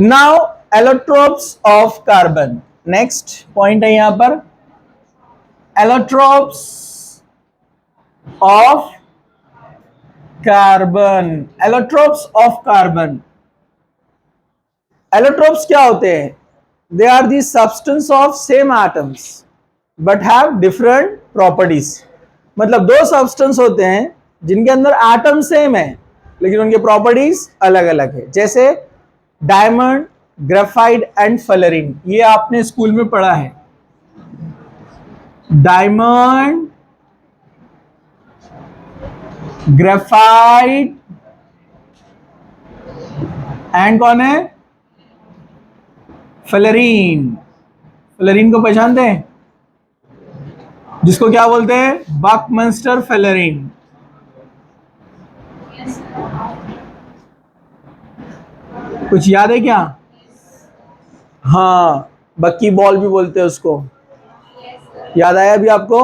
Now allotropes of carbon, next point है यहां पर allotropes of carbon. Allotropes of carbon, allotropes क्या होते हैं? They are the substance of same atoms but have different properties. मतलब दो सब्सटेंस होते हैं जिनके अंदर एटम सेम है लेकिन उनके प्रॉपर्टीज अलग अलग है, जैसे डायमंड, ग्रेफाइट एंड फ्लोरीन। ये आपने स्कूल में पढ़ा है। डायमंड, ग्रेफाइट एंड कौन है? फ्लोरीन। फ्लोरीन को पहचानते हैं, जिसको क्या बोलते हैं? Buckminster fluorine. कुछ याद है क्या? हाँ, बक्की बॉल भी बोलते हैं उसको। याद आया अभी आपको?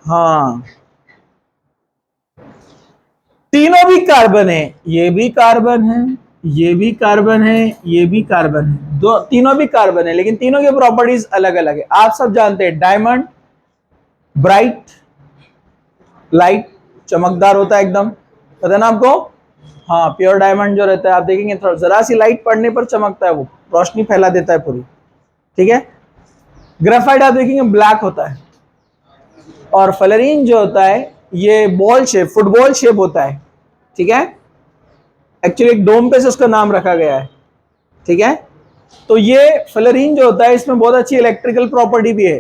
हाँ, तीनों भी कार्बन है, ये भी कार्बन है, ये भी कार्बन है, ये भी कार्बन है, दो तीनों भी कार्बन है लेकिन तीनों की प्रॉपर्टीज अलग अलग है। आप सब जानते हैं डायमंड ब्राइट, लाइट, चमकदार होता है एकदम, पता है ना आपको? हाँ, प्योर डायमंड जो रहता है आप देखेंगे जरा सी लाइट पड़ने पर चमकता है, वो रोशनी फैला देता है पूरी, ठीक है। ग्रेफाइट आप देखेंगे ब्लैक होता है, और फ्लोरीन जो होता है ये बॉल शेप, फुटबॉल शेप होता है, ठीक है। एक्चुअली एक डोम पे से उसका नाम रखा गया है, ठीक है। तो ये फ्लोरीन जो होता है इसमें बहुत अच्छी इलेक्ट्रिकल प्रॉपर्टी भी है,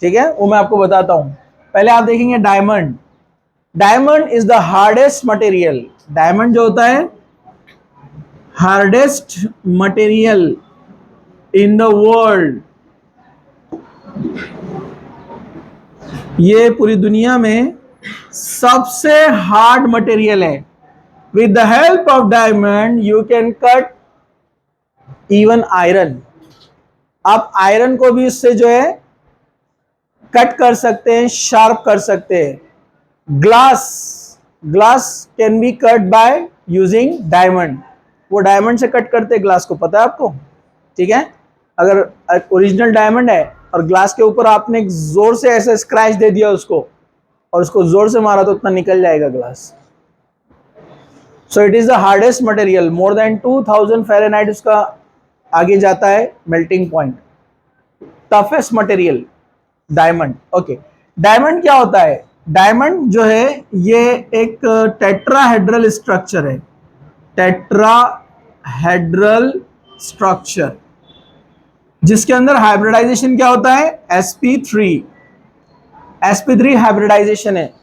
ठीक है, वो मैं आपको बताता हूं। पहले आप देखेंगे diamond. Diamond is the hardest material. Diamond जो होता है hardest material in the world. ये पूरी दुनिया में सबसे हार्ड मटेरियल है। With the help of diamond you can cut even iron. आप आयरन को भी इससे जो है कट कर सकते हैं, शार्प कर सकते हैं। Glass, glass can be cut by using diamond. वो डायमंड से कट करते हैं ग्लास को, पता है आपको, ठीक है। अगर ओरिजिनल डायमंड है और ग्लास के ऊपर आपने जोर से ऐसा स्क्रैच दे दिया उसको और उसको जोर से मारा तो उतना निकल जाएगा glass. So it is the hardest material, more than 2000 Fahrenheit उसका आगे जाता है melting point. Toughest material diamond. Okay, diamond क्या होता है? डायमंड जो है ये एक टेट्राहेड्रल स्ट्रक्चर है। टेट्राहेड्रल स्ट्रक्चर जिसके अंदर हाइब्रिडाइजेशन क्या होता है? sp3। sp3 हाइब्रिडाइजेशन है,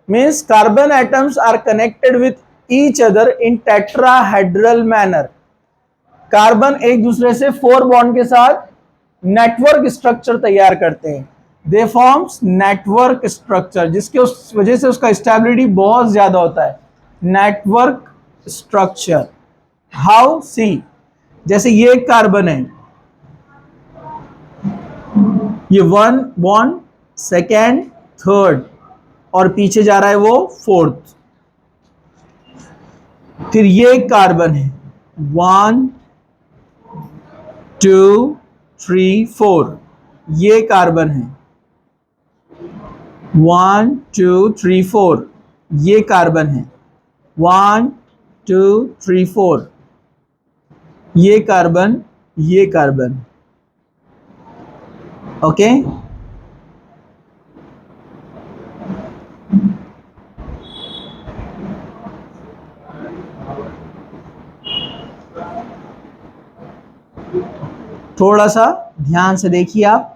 means carbon atoms are connected with each other in tetrahedral manner. Carbon एक दूसरे से 4 बॉन्ड के साथ नेटवर्क स्ट्रक्चर तैयार करते हैं। दे फॉर्म्स नेटवर्क स्ट्रक्चर, जिसके उस वजह से उसका स्टेबिलिटी बहुत ज्यादा होता है। Network structure how? सी, जैसे ये कार्बन है, ये 1 बॉन्ड, सेकेंड, थर्ड, और पीछे जा रहा है वो 4th। फिर ये कार्बन है 1 2 3 4, ये कार्बन है 1 2 3 4, ये कार्बन है 1 2 3 4, ये कार्बन, ये कार्बन। ओके, थोड़ा सा ध्यान से देखिए आप।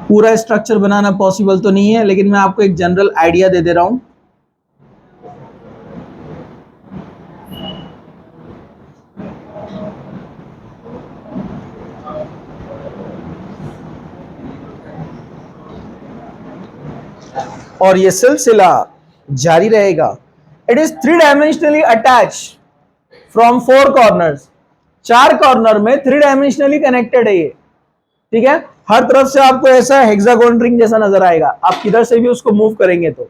पूरा स्ट्रक्चर बनाना पॉसिबल तो नहीं है, लेकिन मैं आपको एक जनरल आइडिया दे रहा हूं। और ये सिलसिला जारी रहेगा। It is 3 dimensionally attach from 4 corners. 4 corner में 3 डायमेंशनली कनेक्टेड है ये, ठीक है। हर तरफ से आपको ऐसा हेक्सागोन रिंग जैसा नजर आएगा, आप किधर से भी उसको मूव करेंगे तो,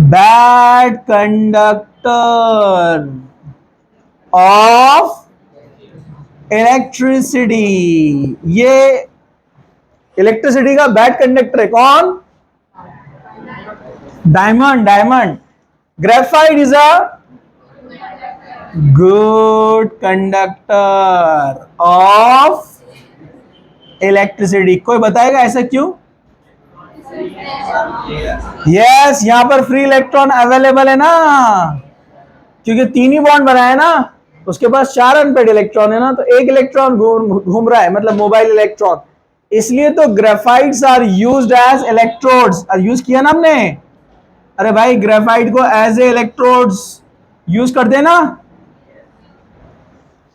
बैड कंडक्टर ऑफ इलेक्ट्रिसिटी। ये इलेक्ट्रिसिटी का बैड कंडक्टर है कौन? Diamond. Diamond. Graphite is a good conductor of electricity. कोई बताएगा ऐसा क्यों? यस, यहां पर फ्री इलेक्ट्रॉन अवेलेबल है ना, क्योंकि 3 ही बॉन्ड बनाए है ना, उसके पास 4 अनपेड इलेक्ट्रॉन है ना, तो एक इलेक्ट्रॉन घूम रहा है, मतलब मोबाइल इलेक्ट्रॉन। इसलिए तो graphites are used as electrodes. Use किया ना हमने, अरे भाई ग्रेफाइट को एज ए इलेक्ट्रोड्स यूज करते हैं ना,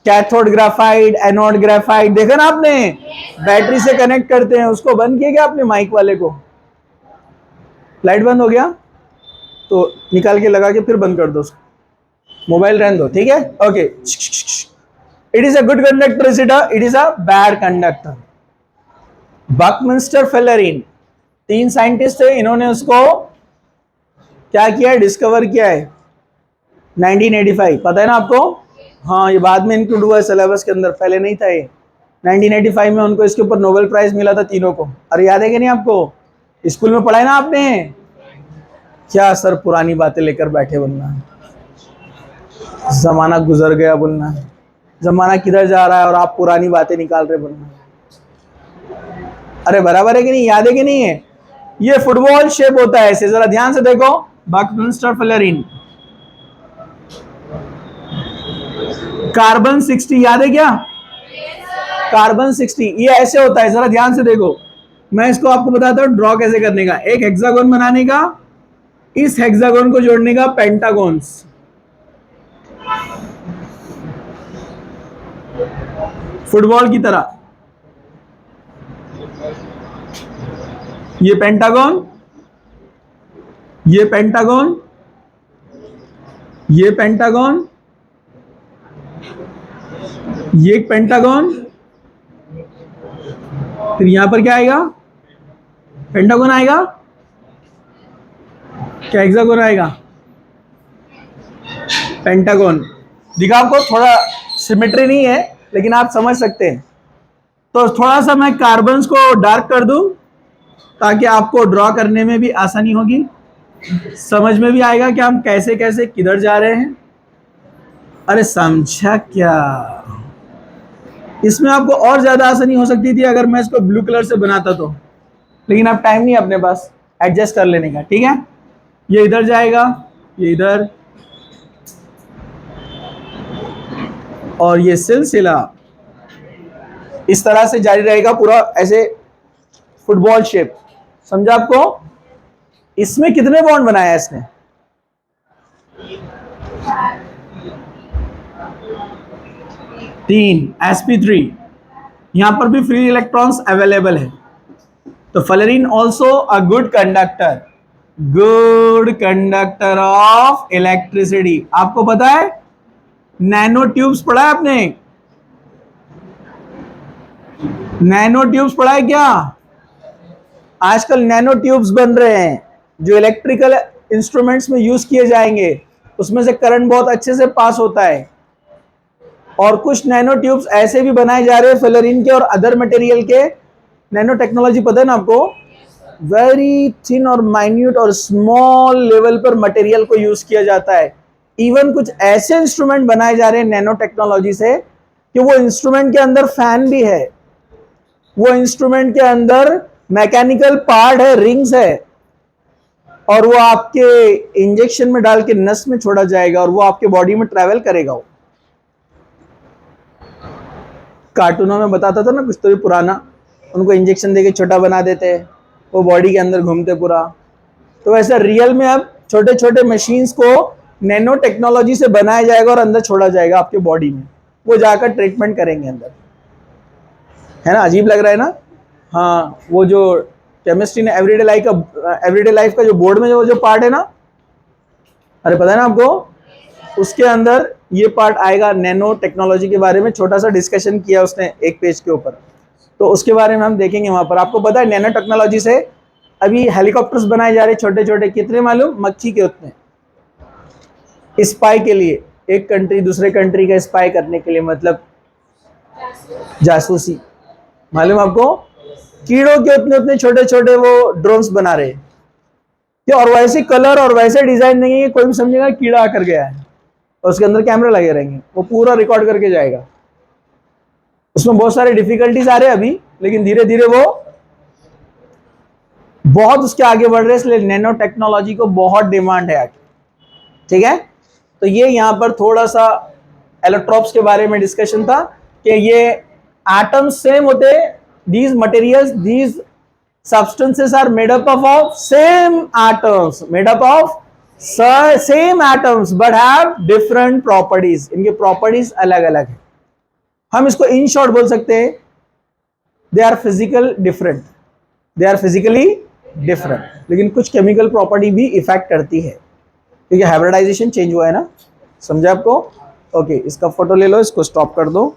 कैथोड ग्रेफाइट, एनोड ग्रेफाइट, देखा ना आपने, बैटरी से कनेक्ट करते हैं उसको। बंद किया क्या आपने माइक वाले को? लाइट बंद हो गया तो निकाल के लगा के फिर बंद कर दो उसको, मोबाइल रहने दो, ठीक है? Okay. It is a good conductor, it is a bad conductor. Buckminster fullerene, 3 scientist थे, इन्होंने उसको क्या किया है? डिस्कवर किया है 1985। पता है ना आपको? हाँ, ये बाद में इंक्लूड हुआ है सिलेबस के अंदर, पहले नहीं था ये। 1985 में उनको इसके ऊपर नोबेल प्राइज मिला था तीनों को। अरे याद है कि नहीं आपको? स्कूल में पढ़ा है ना आपने? क्या सर पुरानी बातें लेकर बैठे बनना, जमाना गुजर गया बनना, जमाना किधर जा रहा है और आप पुरानी बातें निकाल रहे बनना। अरे बराबर है कि नहीं? याद है कि नहीं है? ये फुटबॉल शेप होता है ऐसे, जरा ध्यान से देखो। बकमिंस्टर फेलेरिन, कार्बन 60, याद है क्या? कार्बन 60 ये ऐसे होता है, जरा ध्यान से देखो। मैं इसको आपको बताता हूं ड्रॉ कैसे करने का। एक हेक्सागोन बनाने का, इस हेक्सागोन को जोड़ने का पेंटागोन्स, फुटबॉल की तरह। ये पेंटागन, ये पेंटागन, ये पेंटागन, ये एक पेंटागन, फिर यहां पर क्या आएगा? पेंटागन आएगा क्या हेक्सागोन आएगा? पेंटागन। दिखा आपको? थोड़ा सिमेट्री नहीं है लेकिन आप समझ सकते हैं। तो थोड़ा सा मैं कार्बन्स को डार्क कर दूं ताकि आपको ड्रॉ करने में भी आसानी होगी, समझ में भी आएगा कि हम कैसे कैसे किधर जा रहे हैं। अरे समझा क्या? इसमें आपको और ज्यादा आसानी हो सकती थी अगर मैं इसको ब्लू कलर से बनाता तो, लेकिन अब टाइम नहीं अपने पास एडजस्ट कर लेने का, ठीक है? ये इधर जाएगा, ये इधर, और ये सिलसिला इस तरह से जारी रहेगा पूरा ऐसे, फुटबॉल शेप। समझा आपको? इसमें कितने बॉन्ड बनाया इसने? 3, sp3। यहां पर भी फ्री इलेक्ट्रॉन्स अवेलेबल है। तो fluorine also a good conductor, good conductor of electricity. आपको पता है नैनो ट्यूब्स पढ़ा है आपने? नैनो ट्यूब्स पढ़ा है क्या? आजकल नैनो ट्यूब्स बन रहे हैं जो इलेक्ट्रिकल इंस्ट्रूमेंट्स में यूज किए जाएंगे, उसमें से करंट बहुत अच्छे से पास होता है। और कुछ नैनो ट्यूब्स ऐसे भी बनाए जा रहे हैं फ्लोरीन के और अदर मटेरियल के। नैनो टेक्नोलॉजी पता है ना आपको? वेरी थिन और माइन्यूट और स्मॉल लेवल पर मटेरियल को यूज किया जाता है। इवन कुछ ऐसे इंस्ट्रूमेंट बनाए जा रहे हैं नैनो टेक्नोलॉजी से कि वो इंस्ट्रूमेंट के अंदर फैन भी है, वो इंस्ट्रूमेंट के अंदर मैकेनिकल पार्ट है, रिंग्स है, और वो आपके इंजेक्शन में डाल के नस में छोड़ा जाएगा और वो आपके बॉडी में ट्रैवल करेगा। वो कार्टूनों में बताता था ना कुछ तो भी पुराना, उनको इंजेक्शन देके छोटा बना देते, वो बॉडी के अंदर घूमते पूरा। तो वैसे रियल में अब छोटे छोटे मशीन्स को नैनो टेक्नोलॉजी से बनाया जाएगा और अंदर छोड़ा जाएगा आपके बॉडी में, वो जाकर ट्रीटमेंट करेंगे अंदर। है ना? अजीब लग रहा है ना? हाँ, वो जो केमिस्ट्री ने एवरीडे लाइफ का जो बोर्ड में जो पार्ट है ना, अरे पता है ना आपको, उसके अंदर ये पार्ट आएगा। नैनो टेक्नोलॉजी के बारे में छोटा सा डिस्कशन किया उसने एक पेज के ऊपर, तो उसके बारे में हम देखेंगे वहां पर। आपको पता है नैनो टेक्नोलॉजी से अभी हेलीकॉप्टर्स बनाए जा रहे छोटे छोटे, कितने मालूम? मच्छी के उतने, स्पाई के लिए, एक कंट्री दूसरे कंट्री का स्पाई करने के लिए, मतलब जासूसी। मालूम आपको? कीड़ों के उतने उतने छोटे छोटे वो ड्रोन्स बना रहे हैं, और वैसे कलर और वैसे डिजाइन नहीं है, कोई भी समझेगा कीड़ा आकर गया है, और उसके अंदर कैमरे लगे रहेंगे, वो पूरा रिकॉर्ड करके जाएगा। उसमें बहुत सारे डिफिकल्टीज आ रहे हैं अभी, लेकिन धीरे धीरे वो बहुत उसके आगे बढ़ रहे हैं, इसलिए नैनो टेक्नोलॉजी को बहुत डिमांड है आगे। ठीक है, तो ये यहाँ पर थोड़ा सा एलोट्रॉप्स के बारे में डिस्कशन था कि ये एटम्स सेम होते, these materials, these substances are made up of same atoms, made up of same atoms but have different properties, इनके properties अलग अलग है। हम इसको इन शॉर्ट बोल सकते हैं, they are physical different, they are physically different, लेकिन कुछ केमिकल प्रॉपर्टी भी इफेक्ट करती है, क्योंकि हाइब्रिडाइजेशन चेंज हुआ है ना। समझा आपको? ओके, इसका फोटो ले लो, इसको स्टॉप कर दो।